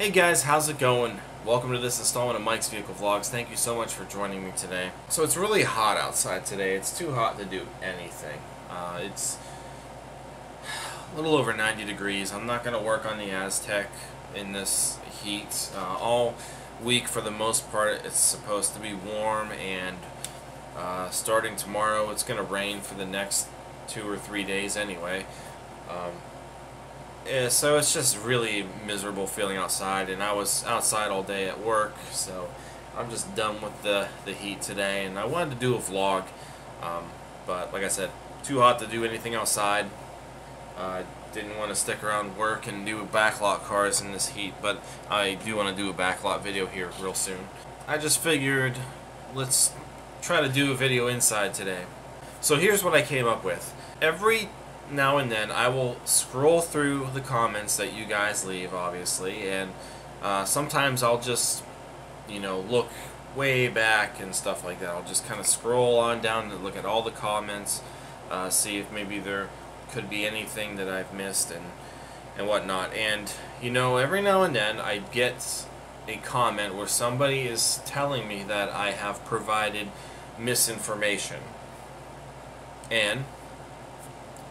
Hey guys, how's it going? Welcome to this installment of Mike's Vehicle Vlogs. Thank you so much for joining me today. So it's really hot outside today. It's too hot to do anything. It's a little over 90 degrees. I'm not going to work on the Aztec in this heat. All week for the most part it's supposed to be warm, and starting tomorrow it's going to rain for the next 2 or 3 days anyway. Yeah, so it's just really miserable feeling outside, and I was outside all day at work, so I'm just done with the heat today, and I wanted to do a vlog, but like I said, too hot to do anything outside. Didn't want to stick around work and do backlot cars in this heat, but I do want to do a backlot video here real soon. I just figured let's try to do a video inside today. So here's what I came up with. Every now and then I will scroll through the comments that you guys leave, obviously, and sometimes I'll just, look way back and stuff like that. I'll just kind of scroll on down and look at all the comments, see if maybe there could be anything that I've missed and whatnot. And every now and then I get a comment where somebody is telling me that I have provided misinformation, and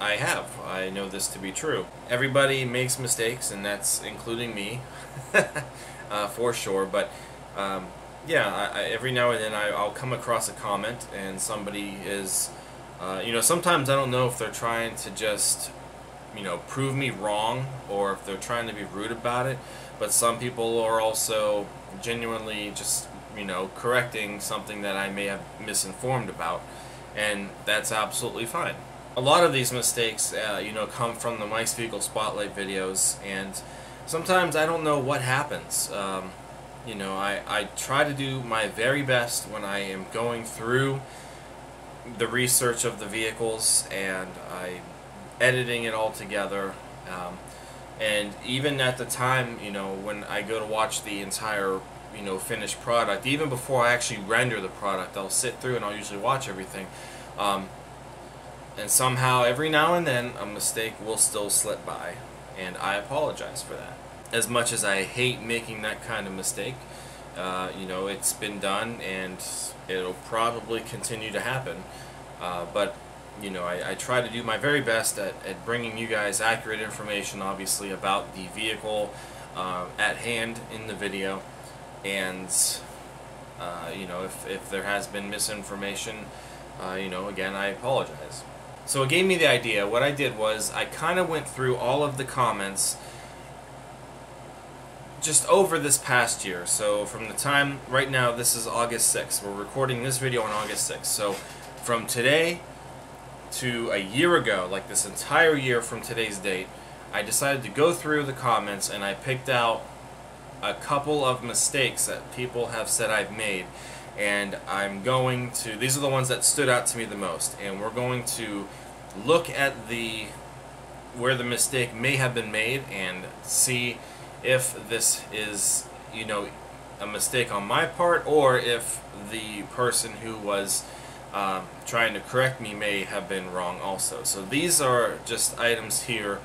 I have. I know this to be true. Everybody makes mistakes, and that's including me, for sure. But yeah, every now and then I'll come across a comment, and somebody is, sometimes I don't know if they're trying to just, prove me wrong, or if they're trying to be rude about it. But some people are also genuinely just, correcting something that I may have misinformed about, and that's absolutely fine. A lot of these mistakes, come from the Mike's Vehicle Spotlight videos, and sometimes I don't know what happens. I try to do my very best when I am going through the research of the vehicles, and I'm editing it all together. And even at the time, when I go to watch the entire, finished product, even before I actually render the product, I'll sit through and I'll usually watch everything. And somehow, every now and then, a mistake will still slip by, and I apologize for that. As much as I hate making that kind of mistake, it's been done, and it'll probably continue to happen. But I try to do my very best at bringing you guys accurate information, obviously, about the vehicle at hand in the video. And if there has been misinformation, again, I apologize. So it gave me the idea. What I did was I kind of went through all of the comments just over this past year. So from the time, right now, this is August 6th. We're recording this video on August 6th. So from today to a year ago, like this entire year from today's date, I decided to go through the comments, and I picked out a couple of mistakes that people have said I've made. And I'm going to, these are the ones that stood out to me the most, and we're going to look at where the mistake may have been made and see if this is, a mistake on my part, or if the person who was trying to correct me may have been wrong also. So these are just items here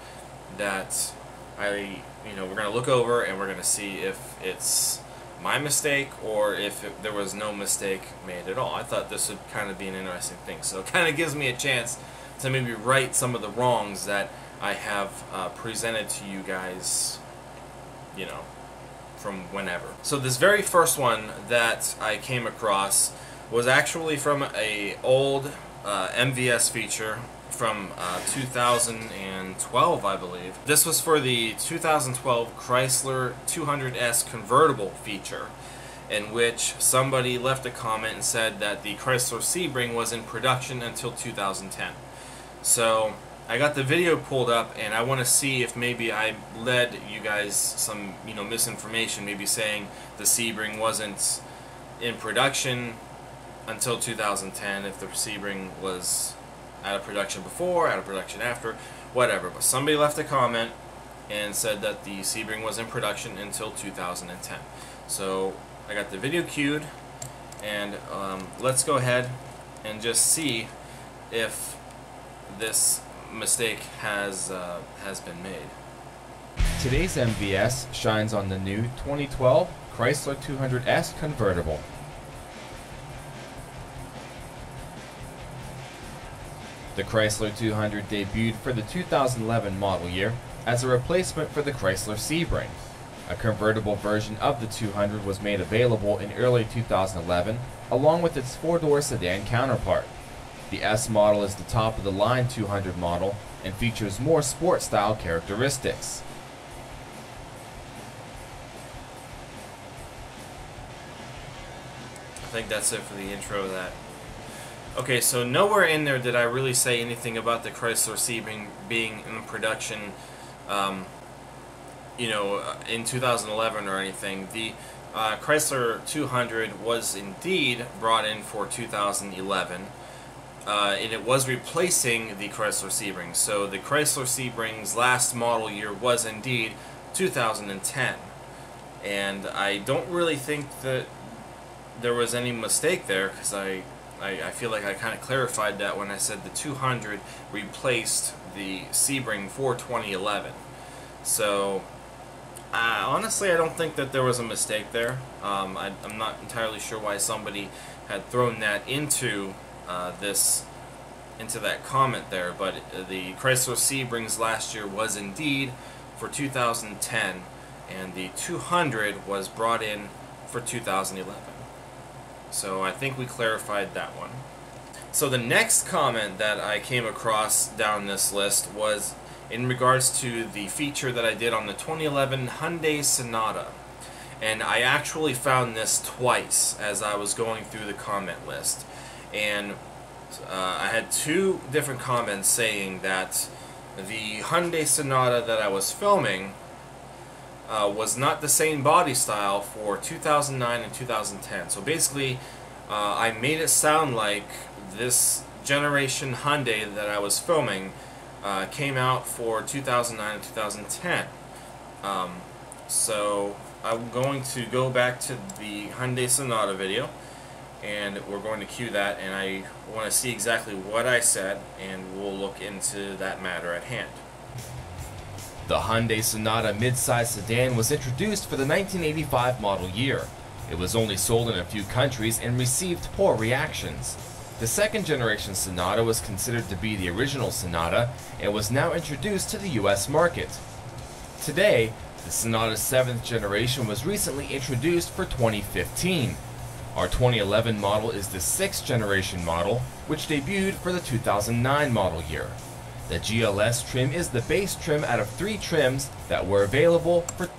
that we're going to look over, and we're going to see if it's my mistake or if there was no mistake made at all. I thought this would kind of be an interesting thing. So it kind of gives me a chance to maybe right some of the wrongs that I have presented to you guys, from whenever. So this very first one that I came across was actually from an old MVS feature from 2012, I believe. This was for the 2012 Chrysler 200S convertible feature, in which somebody left a comment and said that the Chrysler Sebring was in production until 2010. So I got the video pulled up, and I want to see if maybe I led you guys some misinformation, maybe saying the Sebring wasn't in production until 2010, if the Sebring was out of production before, out of production after, whatever. But somebody left a comment and said that the Sebring was in production until 2010. So I got the video queued, and let's go ahead and just see if this mistake has been made. Today's MVS shines on the new 2012 Chrysler 200S convertible. The Chrysler 200 debuted for the 2011 model year as a replacement for the Chrysler Sebring. A convertible version of the 200 was made available in early 2011, along with its four-door sedan counterpart. The S model is the top-of-the-line 200 model and features more sport-style characteristics. I think that's it for the intro of that. Okay, so nowhere in there did I really say anything about the Chrysler Sebring being in production, in 2011 or anything. The Chrysler 200 was indeed brought in for 2011, and it was replacing the Chrysler Sebring. So the Chrysler Sebring's last model year was indeed 2010, and I don't really think that there was any mistake there, because I feel like I kind of clarified that when I said the 200 replaced the Sebring for 2011. So honestly, I don't think that there was a mistake there. I'm not entirely sure why somebody had thrown that into that comment there, but the Chrysler Sebring's last year was indeed for 2010, and the 200 was brought in for 2011. So I think we clarified that one. So the next comment that I came across down this list was in regards to the feature that I did on the 2011 Hyundai Sonata. And I actually found this twice as I was going through the comment list. And I had two different comments saying that the Hyundai Sonata that I was filming was not the same body style for 2009 and 2010. So basically, I made it sound like this generation Hyundai that I was filming came out for 2009 and 2010. So I'm going to go back to the Hyundai Sonata video, and we're going to cue that, and I want to see exactly what I said, and we'll look into that matter at hand. The Hyundai Sonata midsize sedan was introduced for the 1985 model year. It was only sold in a few countries and received poor reactions. The second generation Sonata was considered to be the original Sonata and was now introduced to the US market. Today, the Sonata's 7th generation was recently introduced for 2015. Our 2011 model is the 6th generation model, which debuted for the 2009 model year. The GLS trim is the base trim out of 3 trims that were available for...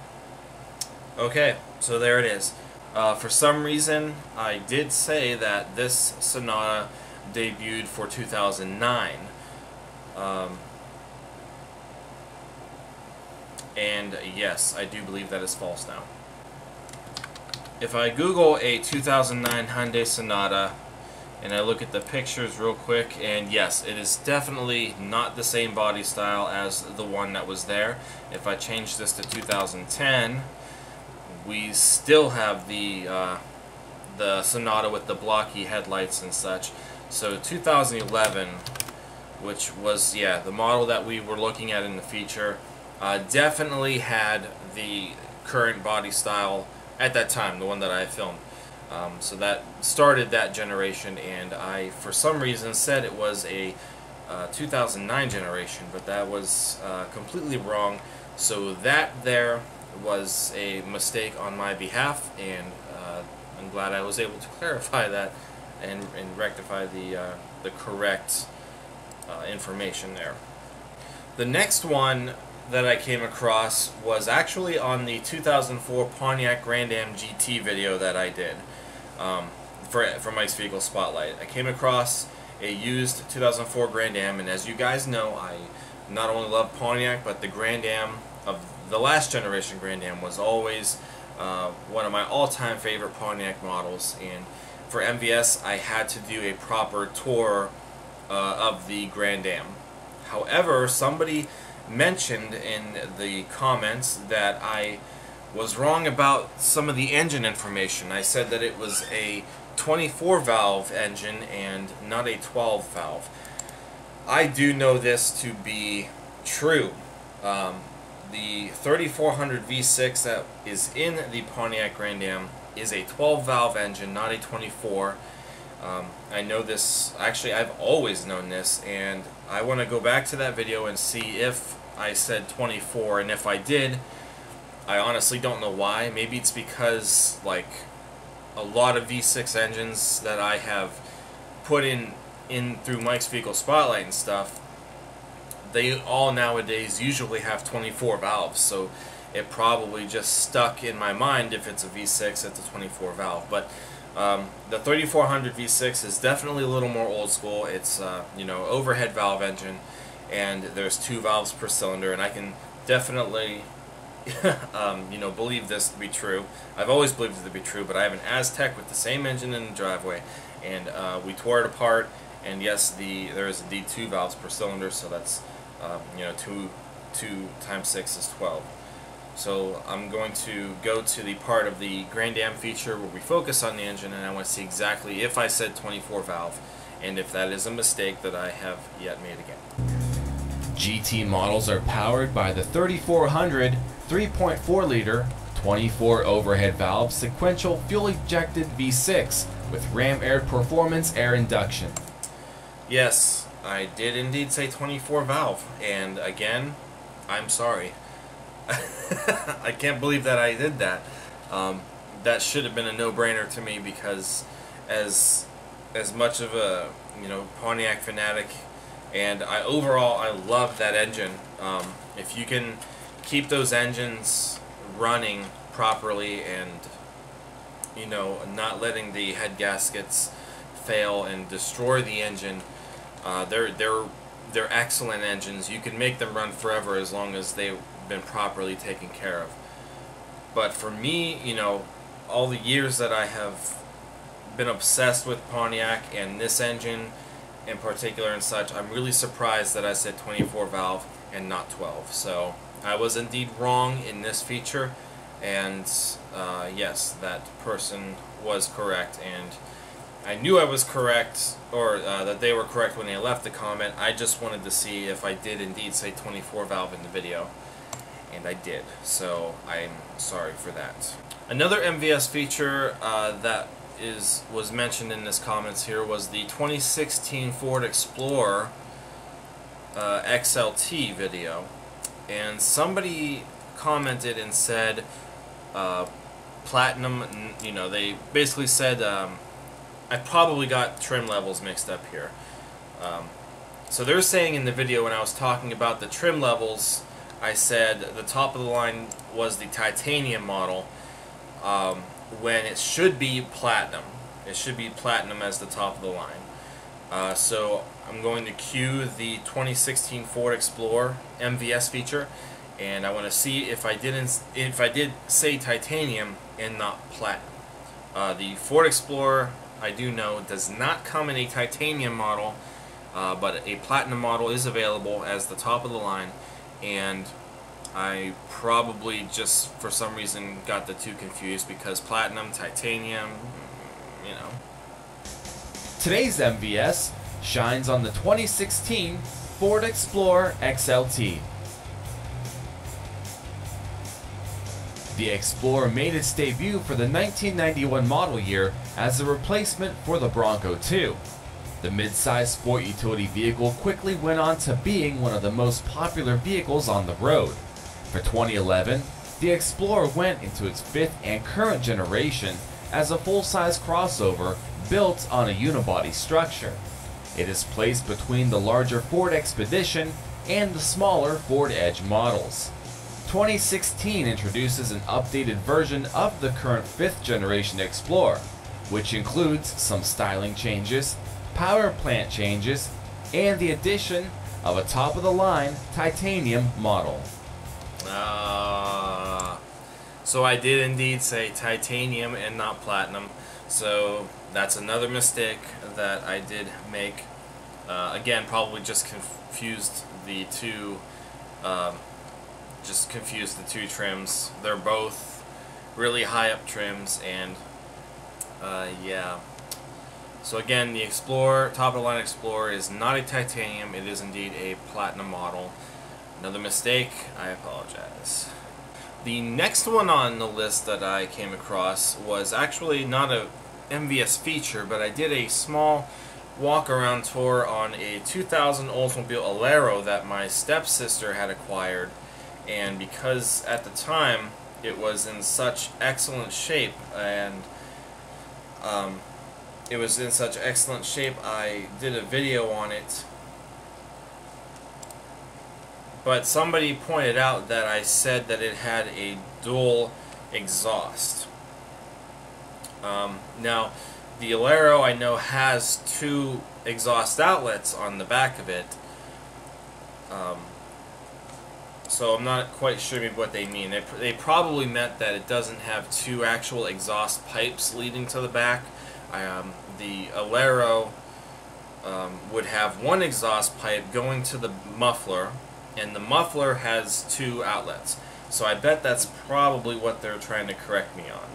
Okay, so there it is. For some reason, I did say that this Sonata debuted for 2009. And yes, I do believe that is false now. If I Google a 2009 Hyundai Sonata, and I look at the pictures real quick, and yes, it is definitely not the same body style as the one that was there. If I change this to 2010, we still have the Sonata with the blocky headlights and such. So 2011, which was, yeah, the model that we were looking at in the feature, definitely had the current body style at that time, the one that I filmed. So that started that generation, and I, for some reason, said it was a 2009 generation, but that was completely wrong. So that there was a mistake on my behalf, and I'm glad I was able to clarify that and rectify the correct information there. The next one that I came across was actually on the 2004 Pontiac Grand Am GT video that I did for Mike's Vehicle Spotlight. I came across a used 2004 Grand Am, and as you guys know, I not only love Pontiac, but the Grand Am of the last generation Grand Am was always one of my all-time favorite Pontiac models, and for MVS I had to do a proper tour of the Grand Am. However, somebody mentioned in the comments that I was wrong about some of the engine information. I said that it was a 24 valve engine and not a 12 valve. I do know this to be true. the 3400 V6 that is in the Pontiac Grand Am is a 12 valve engine, not a 24. I know this, actually I've always known this, and I want to go back to that video and see if I said 24, and if I did, I honestly don't know why. Maybe it's because like a lot of V6 engines that I have put in through Mike's Vehicle Spotlight and stuff, they all nowadays usually have 24 valves, so it probably just stuck in my mind. If it's a V6, it's a 24 valve. But the 3400 V6 is definitely a little more old school. It's you know, overhead valve engine, and there's 2 valves per cylinder, and I can definitely you know, believe this to be true. I've always believed it to be true, but I have an Aztec with the same engine in the driveway, and we tore it apart, and yes, there is indeed 2 valves per cylinder, so that's you know, 2 times 6 is 12. So I'm going to go to the part of the Grand Am feature where we focus on the engine, and I want to see exactly if I said 24 valve, and if that is a mistake that I have yet made again. GT models are powered by the 3400 3.4 liter 24 overhead valve sequential fuel ejected V6 with ram air performance air induction. Yes, I did indeed say 24 valve, and again, I'm sorry. I can't believe that I did that. That should have been a no-brainer to me, because as much of a, you know, Pontiac fanatic, and overall I love that engine. If you can keep those engines running properly, and you know, not letting the head gaskets fail and destroy the engine, they're excellent engines. You can make them run forever as long as they've been properly taken care of. But for me, you know, all the years that I have been obsessed with Pontiac and this engine in particular and such, I'm really surprised that I said 24 valve and not 12. So I was indeed wrong in this feature, and yes, that person was correct, and I knew I was correct, or that they were correct when they left the comment. I just wanted to see if I did indeed say 24 valve in the video, and I did, so I'm sorry for that. Another MVS feature that was mentioned in this comments here was the 2016 Ford Explorer XLT video, and somebody commented and said platinum, you know, they basically said I probably got trim levels mixed up here. So they're saying in the video, when I was talking about the trim levels, I said the top of the line was the titanium model, when it should be platinum. It should be platinum as the top of the line. So I'm going to cue the 2016 Ford Explorer MVS feature, and I want to see if I did say titanium and not platinum. The Ford Explorer, I do know, does not come in a titanium model, but a platinum model is available as the top of the line, and I probably just for some reason got the two confused, because platinum, titanium, you know. Today's MVS shines on the 2016 Ford Explorer XLT. The Explorer made its debut for the 1991 model year as a replacement for the Bronco 2. The mid-size sport utility vehicle quickly went on to being one of the most popular vehicles on the road. For 2011, the Explorer went into its 5th and current generation as a full-size crossover built on a unibody structure. It is placed between the larger Ford Expedition and the smaller Ford Edge models. 2016 introduces an updated version of the current 5th generation Explorer, which includes some styling changes, power plant changes, and the addition of a top-of-the-line titanium model. So I did indeed say titanium and not platinum, so that's another mistake that I did make. Again, probably just confused the two trims. They're both really high up trims, and yeah. So again, the Explorer, top of the line Explorer, is not a titanium. It is indeed a platinum model. Another mistake, I apologize. The next one on the list that I came across was actually not a MVS feature, but I did a small walk-around tour on a 2000 Oldsmobile Alero that my stepsister had acquired, and because at the time it was in such excellent shape, and I did a video on it. But somebody pointed out that I said that it had a dual exhaust. Now, the Alero I know has 2 exhaust outlets on the back of it. So I'm not quite sure what they mean. They probably meant that it doesn't have 2 actual exhaust pipes leading to the back. The Alero would have 1 exhaust pipe going to the muffler, and the muffler has 2 outlets. So I bet that's probably what they're trying to correct me on.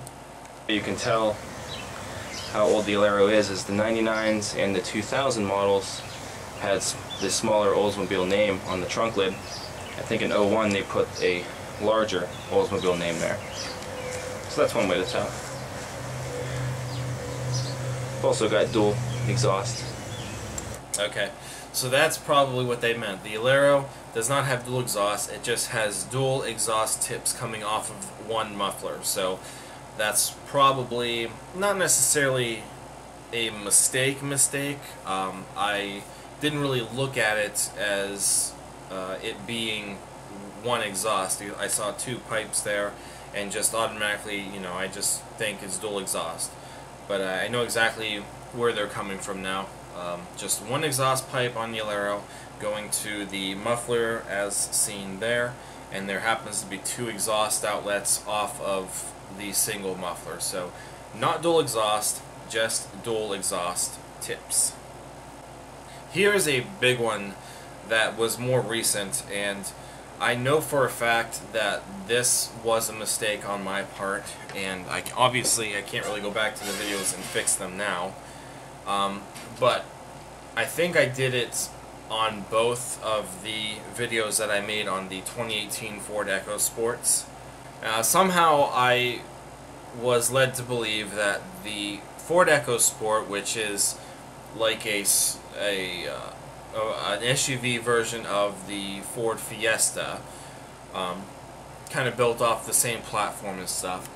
You can tell how old the Alero is the 99s and the 2000 models had this smaller Oldsmobile name on the trunk lid. I think in '01 they put a larger Oldsmobile name there. So that's one way to tell. Also got dual exhaust. Okay, so that's probably what they meant. The Alero does not have dual exhaust, it just has dual exhaust tips coming off of 1 muffler. So that's probably not necessarily a mistake. I didn't really look at it as it being 1 exhaust. I saw 2 pipes there and just automatically, I just think it's dual exhaust. But I know exactly where they're coming from now. Just 1 exhaust pipe on the Alero going to the muffler as seen there, and there happens to be 2 exhaust outlets off of the single muffler. So not dual exhaust, just dual exhaust tips. Here's a big one that was more recent, and I know for a fact that this was a mistake on my part, and obviously I can't really go back to the videos and fix them now. But I think I did it on both of the videos that I made on the 2018 Ford EcoSports. Somehow I was led to believe that the Ford EcoSport, which is like an SUV version of the Ford Fiesta, kind of built off the same platform and stuff.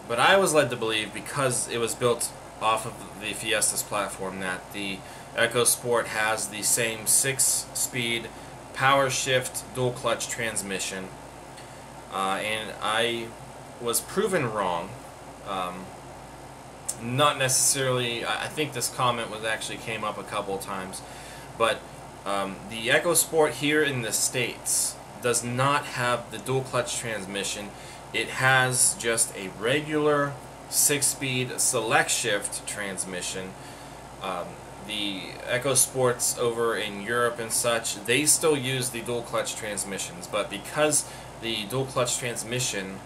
But I was led to believe, because it was built off of the Fiesta's platform, that the EcoSport has the same 6-speed power shift dual clutch transmission, and I was proven wrong. Not necessarily, I think this comment actually came up a couple of times, but the EcoSport here in the States does not have the dual clutch transmission. It has just a regular 6-speed select shift transmission. The EcoSports over in Europe and such, they still use the dual clutch transmissions, but because the dual clutch transmission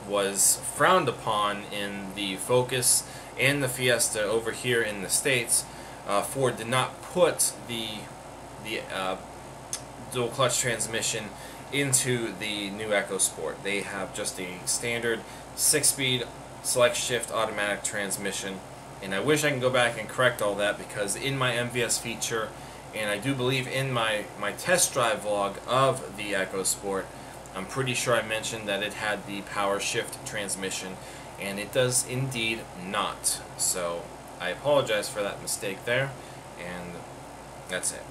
was frowned upon in the Focus and the Fiesta over here in the States, Ford did not put the dual clutch transmission into the new EcoSport. They have just a standard 6-speed select shift automatic transmission, and I wish I can go back and correct all that, because in my MVS feature, and I do believe in my test drive vlog of the EcoSport, I'm pretty sure I mentioned that it had the power shift transmission, and it does indeed not. So I apologize for that mistake there, and that's it.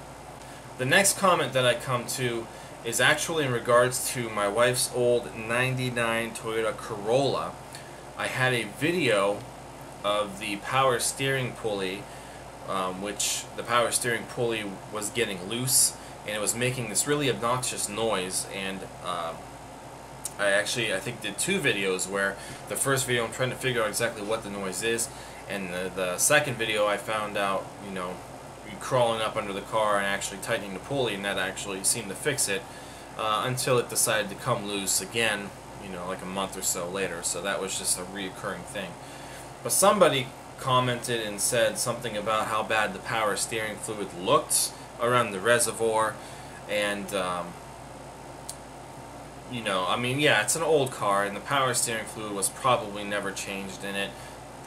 The next comment that I come to is actually in regards to my wife's old '99 Toyota Corolla. I had a video of the power steering pulley, which the power steering pulley was getting loose, and it was making this really obnoxious noise. And I think did 2 videos, where the first video I'm trying to figure out exactly what the noise is, and the second video I found out, crawling up under the car and actually tightening the pulley, and that actually seemed to fix it, until it decided to come loose again, like a month or so later. So that was just a reoccurring thing. But somebody commented and said something about how bad the power steering fluid looked around the reservoir, and you know, I mean, yeah, it's an old car, and the power steering fluid was probably never changed in it.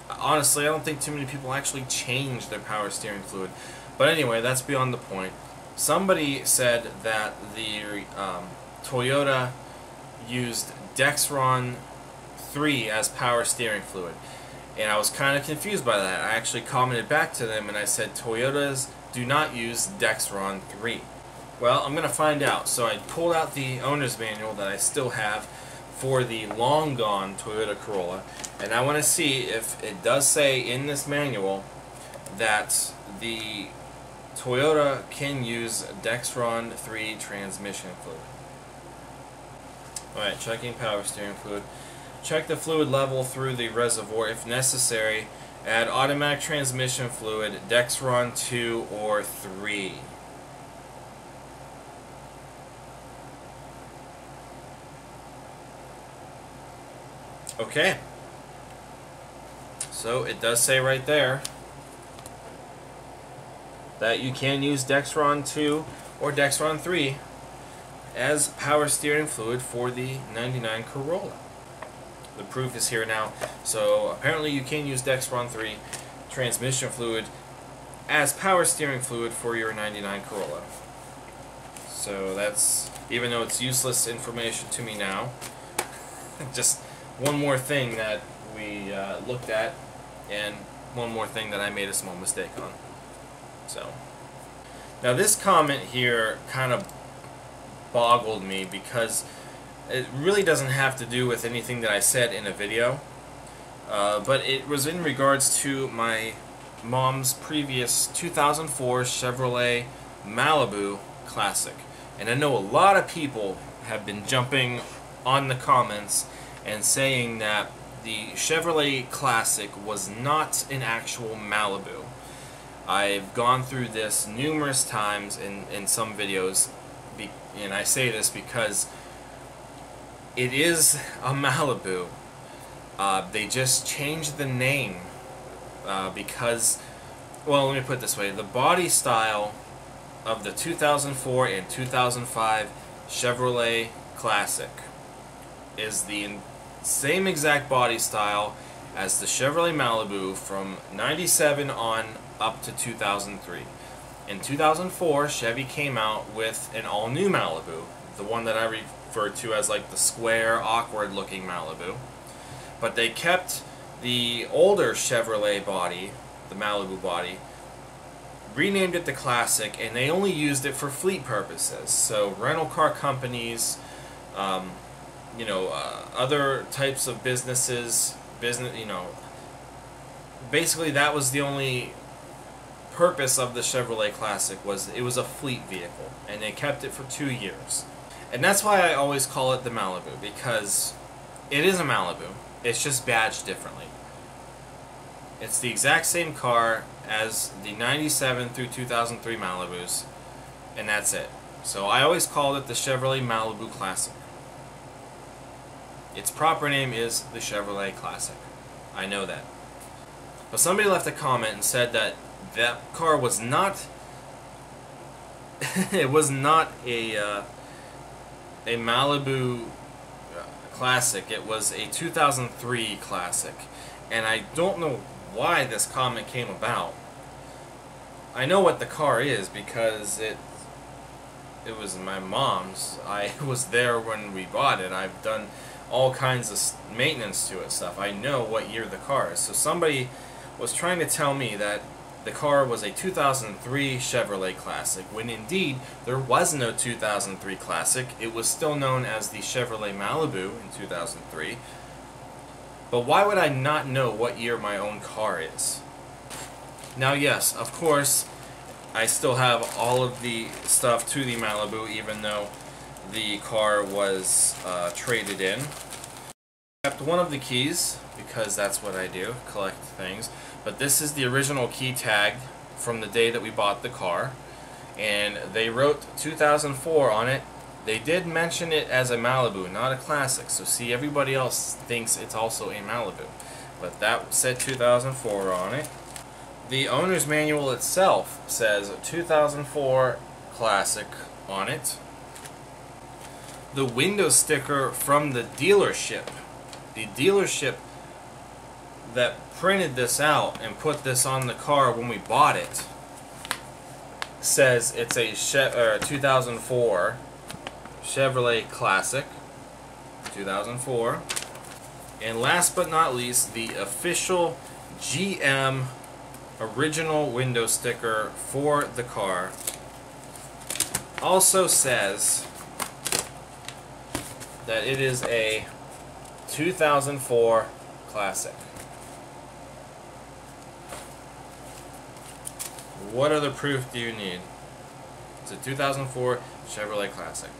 Honestly, I don't think too many people actually change their power steering fluid. But anyway, that's beyond the point. Somebody said that the Toyota used Dexron 3 as power steering fluid. And I was kind of confused by that. I actually commented back to them and I said, Toyotas do not use Dexron 3. Well, I'm going to find out. So I pulled out the owner's manual that I still have for the long gone Toyota Corolla, and I want to see if it does say in this manual that the Toyota can use Dexron 3 transmission fluid. Alright, checking power steering fluid. Check the fluid level through the reservoir. If necessary, add automatic transmission fluid, Dexron 2 or 3. Okay. So it does say right there that you can use Dexron 2 or Dexron 3 as power steering fluid for the 99 Corolla. The proof is here now. So apparently you can use Dexron 3 transmission fluid as power steering fluid for your 99 Corolla. So that's, even though it's useless information to me now, just one more thing that we looked at, and one more thing that I made a small mistake on. So now this comment here kind of boggled me because it really doesn't have to do with anything that I said in a video, but it was in regards to my mom's previous 2004 Chevrolet Malibu Classic. And I know a lot of people have been jumping on the comments and saying that the Chevrolet Classic was not an actual Malibu. I've gone through this numerous times in some videos, and I say this because it is a Malibu. They just changed the name because, well, let me put it this way. The body style of the 2004 and 2005 Chevrolet Classic is the same exact body style as the Chevrolet Malibu from 97 on up to 2003. In 2004, Chevy came out with an all-new Malibu, the one that I refer to as like the square, awkward-looking Malibu. But they kept the older Chevrolet body, the Malibu body, renamed it the Classic, and they only used it for fleet purposes. So rental car companies, you know, other types of businesses, you know, basically that was the only purpose of the Chevrolet Classic, was it was a fleet vehicle, and they kept it for 2 years. And that's why I always call it the Malibu, because it is a Malibu, it's just badged differently. It's the exact same car as the 97 through 2003 Malibus, and that's it. So I always called it the Chevrolet Malibu Classic. Its proper name is the Chevrolet Classic. I know that. But somebody left a comment and said that that car was not it was not a Malibu Classic. It was a 2003 Classic. And I don't know why this comment came about. I know what the car is because it was my mom's. I was there when we bought it. I've done all kinds of maintenance to it stuff. I know what year the car is. So somebody was trying to tell me that the car was a 2003 Chevrolet Classic, when indeed there was no 2003 Classic. It was still known as the Chevrolet Malibu in 2003. But why would I not know what year my own car is? Now, yes, of course, I still have all of the stuff to the Malibu, even though the car was traded in. I kept one of the keys, because that's what I do, collect things. But this is the original key tag from the day that we bought the car. And they wrote 2004 on it. They did mention it as a Malibu, not a Classic. So see, everybody else thinks it's also a Malibu. But that said 2004 on it. The owner's manual itself says 2004 Classic on it. the window sticker from the dealership. The dealership that printed this out and put this on the car when we bought it says it's a 2004 Chevrolet Classic. 2004. And last but not least, the official GM original window sticker for the car also says that it is a 2004 Classic. What other proof do you need? It's a 2004 Chevrolet Classic.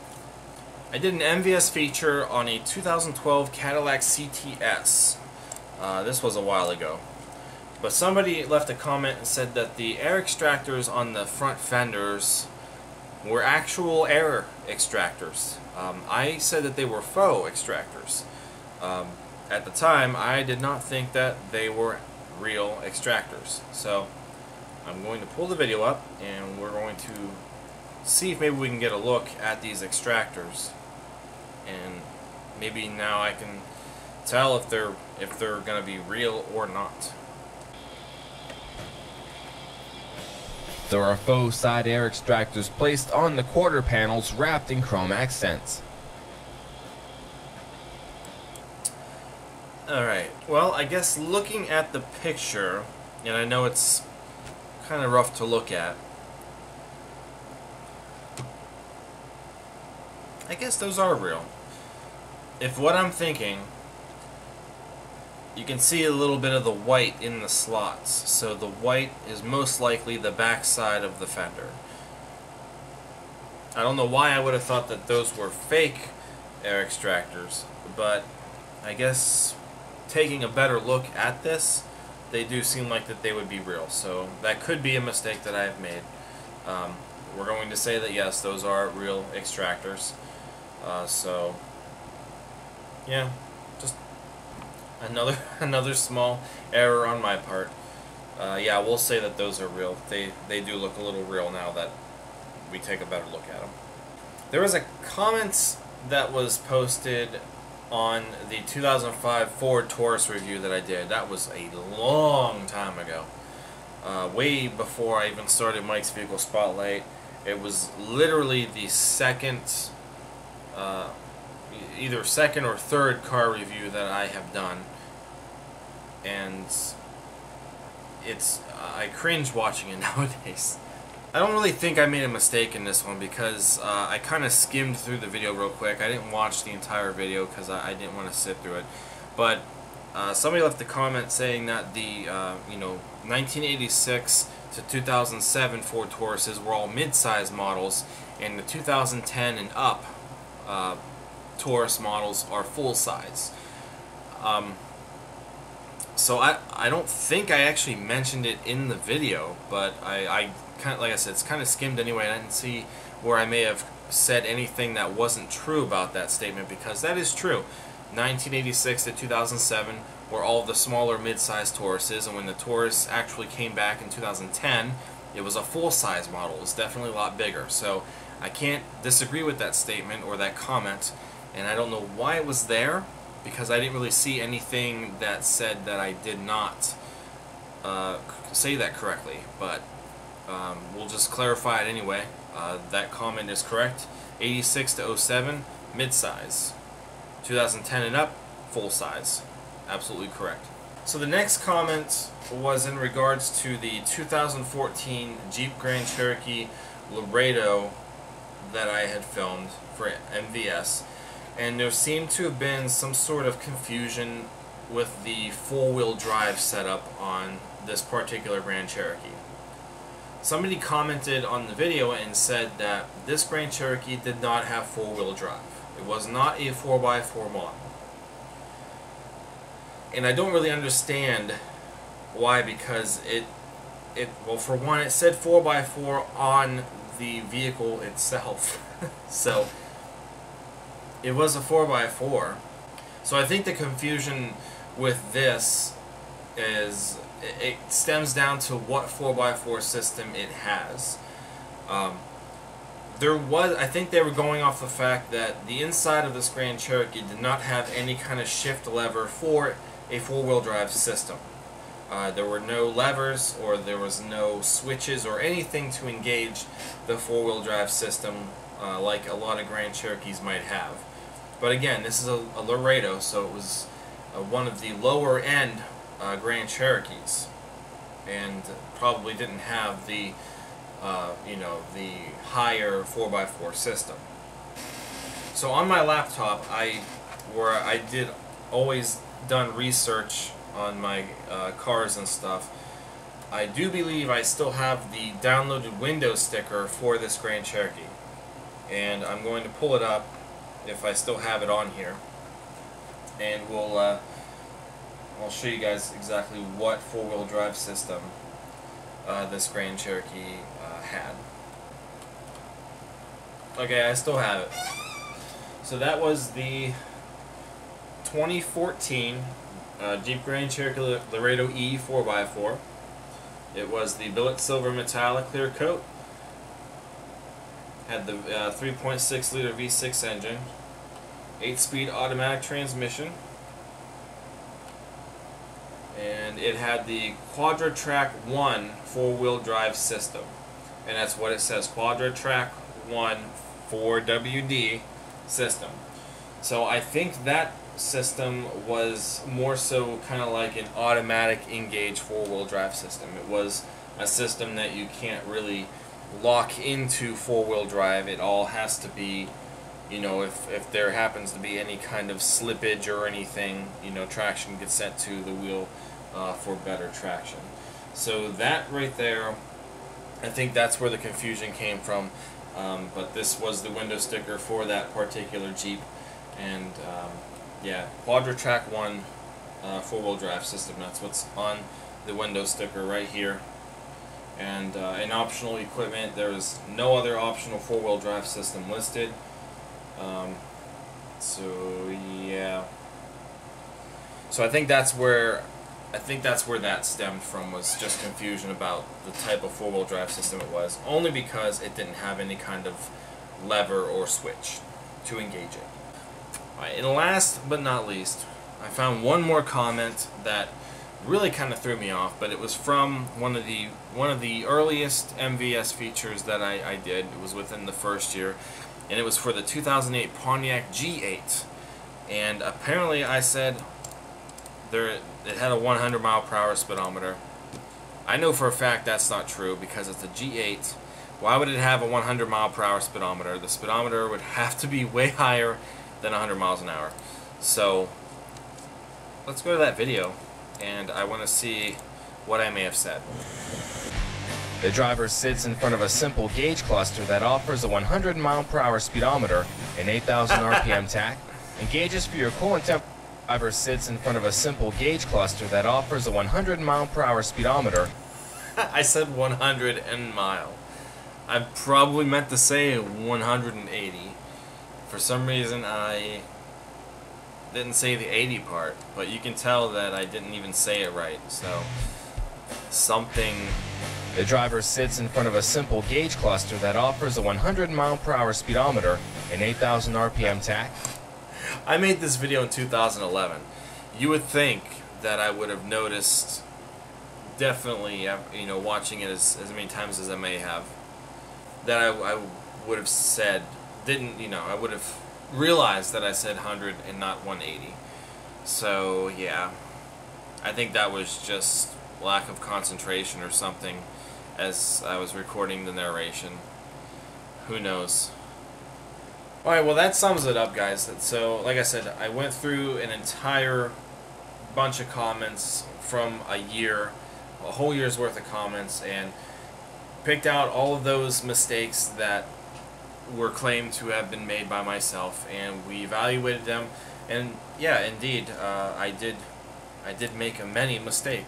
I did an MVS feature on a 2012 Cadillac CTS. This was a while ago. But somebody left a comment and said that the air extractors on the front fenders were actual air extractors. I said that they were faux extractors. At the time, I did not think that they were real extractors. So I'm going to pull the video up and we're going to see if maybe we can get a look at these extractors, and maybe now I can tell if they're going to be real or not. There are faux side air extractors placed on the quarter panels wrapped in chrome accents. Alright, well, I guess looking at the picture, and I know it's kind of rough to look at, I guess those are real. If what I'm thinking, you can see a little bit of the white in the slots. So the white is most likely the back side of the fender. I don't know why I would have thought that those were fake air extractors, but I guess taking a better look at this, they do seem like that they would be real. So that could be a mistake that I've made. We're going to say that yes, those are real extractors. So yeah, just another small error on my part. Yeah, we'll say that those are real. They do look a little real now that we take a better look at them. There was a comment that was posted on the 2005 Ford Taurus review that I did. That was a long time ago. Way before I even started Mike's Vehicle Spotlight. It was literally the second, either second or third car review that I have done. And I cringe watching it nowadays. I don't really think I made a mistake in this one because I kind of skimmed through the video real quick. I didn't watch the entire video because I didn't want to sit through it. But somebody left a comment saying that the 1986 to 2007 Ford Tauruses were all mid-size models, and the 2010 and up Taurus models are full-size. So I don't think I actually mentioned it in the video, but I kind of, like I said, it's kind of skimmed anyway. I didn't see where I may have said anything that wasn't true about that statement, because that is true. 1986 to 2007 were all the smaller mid-size Tauruses, and when the Taurus actually came back in 2010, it was a full-size model. It was definitely a lot bigger. So I can't disagree with that statement or that comment, and I don't know why it was there, because I didn't really see anything that said that I did not say that correctly. But we'll just clarify it anyway. That comment is correct. 86 to 07, mid-size. 2010 and up, full-size. Absolutely correct. So the next comment was in regards to the 2014 Jeep Grand Cherokee Laredo that I had filmed for MVS. And there seemed to have been some sort of confusion with the four-wheel drive setup on this particular Grand Cherokee. Somebody commented on the video and said that this Grand Cherokee did not have four-wheel drive. It was not a 4x4 model. And I don't really understand why, because well, for one, it said 4x4 on the vehicle itself. So it was a 4x4. So I think the confusion with this is it stems down to what 4x4 system it has. I think they were going off the fact that the inside of this Grand Cherokee did not have any kind of shift lever for a four-wheel drive system. There were no levers, or there was no switches or anything to engage the four-wheel drive system like a lot of Grand Cherokees might have. But again, this is a Laredo, so it was one of the lower end Grand Cherokees, and probably didn't have the the higher 4x4 system. So on my laptop, I did always done research on my cars and stuff. I do believe I still have the downloaded Windows sticker for this Grand Cherokee, and I'm going to pull it up if I still have it on here, and I'll show you guys exactly what four-wheel drive system this Grand Cherokee had. Okay, I still have it. So that was the 2014 Jeep Grand Cherokee Laredo E 4x4. It was the billet silver metallic clear coat. Had the 3.6 liter V6 engine, 8-speed automatic transmission, and it had the QuadraTrack 1 four-wheel drive system, and that's what it says, QuadraTrack 1 4WD system. So I think that system was more so kind of like an automatic engage four-wheel drive system. It was a system that you can't really lock into four-wheel drive. It all has to be, if there happens to be any kind of slippage or anything, traction gets sent to the wheel for better traction. So that right there, I think that's where the confusion came from. But this was the window sticker for that particular Jeep, and yeah, QuadraTrack 1 four-wheel drive system. That's what's on the window sticker right here. And in optional equipment, there is no other optional four-wheel drive system listed. So yeah. So I think that's where that stemmed from, was just confusion about the type of four-wheel drive system it was, only because it didn't have any kind of lever or switch to engage it. Alright, and last but not least, I found one more comment that really kind of threw me off, but it was from one of the earliest MVS features that I did. It was within the first year, and it was for the 2008 Pontiac G8. And apparently I said it had a 100 mile/hour speedometer. I know for a fact that's not true, because it's a G8. Why would it have a 100 mile/hour speedometer? The speedometer would have to be way higher than 100 miles an hour. So let's go to that video, and I want to see what I may have said. The driver sits in front of a simple gauge cluster that offers a 100 mile/hour speedometer and 8,000 RPM tach, and gauges for your coolant temperature. Driver sits in front of a simple gauge cluster that offers a 100 mile/hour speedometer. I said 100 and mile. I probably meant to say 180. For some reason I didn't say the 80 part, but you can tell that I didn't even say it right, so something... The driver sits in front of a simple gauge cluster that offers a 100 mile/hour speedometer and 8,000 RPM tach. I made this video in 2011. You would think that I would have noticed, definitely, watching it as many times as I may have, that I would have said, I would have realized that I said 100 and not 180. So, yeah, I think that was just lack of concentration or something as I was recording the narration. Who knows? Alright, well that sums it up, guys. So, like I said, I went through an entire bunch of comments from a whole year's worth of comments, and picked out all of those mistakes that were claimed to have been made by myself, and we evaluated them, and yeah, indeed, I did make many mistake.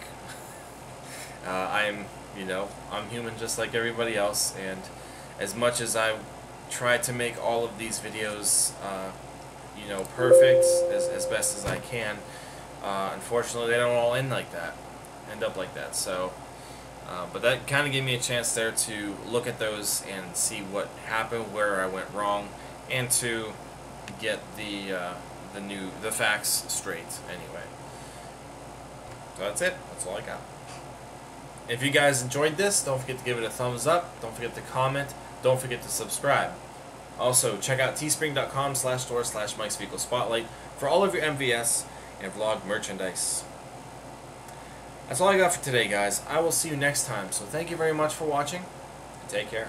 I'm human just like everybody else, and as much as I try to make all of these videos, perfect as best as I can, unfortunately they don't all end up like that. So, But that kind of gave me a chance there to look at those and see what happened, where I went wrong, and to get the facts straight. Anyway, so that's it. That's all I got. If you guys enjoyed this, don't forget to give it a thumbs up. Don't forget to comment. Don't forget to subscribe. Also, check out teespring.com/store/Mike's Vehicle Spotlight for all of your MVS and vlog merchandise. That's all I got for today, guys. I will see you next time. So thank you very much for watching, and take care.